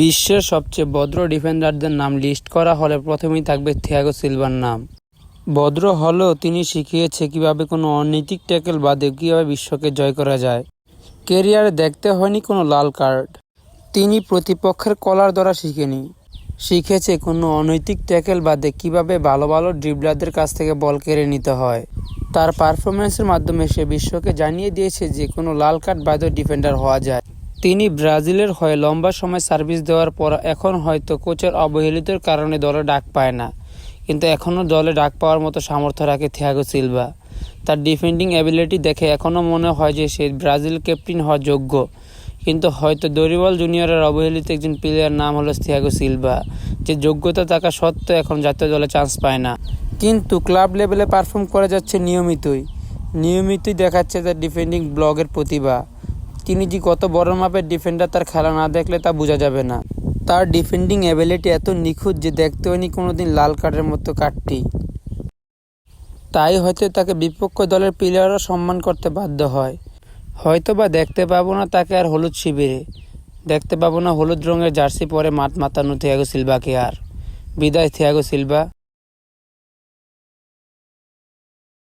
বিশ্বের সবচেয়ে ভদ্র ডিফেন্ডারদের নাম লিস্ট করা হলে প্রথমেই থাকবে থিয়াগো সিলভার নাম। ভদ্র হলেও তিনি শিখিয়েছে কীভাবে কোনো অনৈতিক ট্যাকল বাদে কীভাবে বিশ্বকে জয় করা যায়। ক্যারিয়ারে দেখতে হয়নি কোনো লাল কার্ড, তিনি প্রতিপক্ষের কলার ধরা শিখেছে কোনো অনৈতিক ট্যাকল বাদে কীভাবে ভালো ভালো ড্রিবলারদের কাছ থেকে বল কেড়ে নিতে হয়। তার পারফরম্যান্সের মাধ্যমে সে বিশ্বকে জানিয়ে দিয়েছে যে কোনো লাল কার্ড বাদেও ডিফেন্ডার হওয়া যায়। তিনি ব্রাজিলের হয়ে লম্বা সময় সার্ভিস দেওয়ার পর এখন হয়তো কোচের অবহেলিতের কারণে দলে ডাক পায় না, কিন্তু এখনও দলে ডাক পাওয়ার মতো সামর্থ্য রাখে থিয়াগো সিলভা। তার ডিফেন্ডিং অ্যাবিলিটি দেখে এখনও মনে হয় যে সে ব্রাজিল ক্যাপ্টেন হওয়ার যোগ্য, কিন্তু হয়তো দরিবল জুনিয়রের অবহেলিত একজন প্লেয়ার নাম হলো থিয়াগো সিলভা, যে যোগ্যতা থাকা সত্ত্বেও এখন জাতীয় দলে চান্স পায় না, কিন্তু ক্লাব লেভেলে পারফর্ম করে যাচ্ছে নিয়মিতই দেখাচ্ছে তার ডিফেন্ডিং ব্লগের প্রতিভা। তিনি যে কত বড় মাপের ডিফেন্ডার তার খেলা না দেখলে তা বোঝা যাবে না। তার ডিফেন্ডিং অ্যাবিলিটি এত নিখুঁত যে দেখতে হয়নি কোনোদিন লাল কার্ডের মতো কার্ডটি। তাই হয়তো তাকে বিপক্ষ দলের প্লেয়ারও সম্মান করতে বাধ্য হয়। হয়তো বা দেখতে পাবো না তাকে আর হলুদ শিবিরে, দেখতে পাবো না হলুদ রঙের জার্সি পরে মাঠ মাতানো থিয়াগো সিলভাকে আর। বিদায় থিয়াগো সিলভা।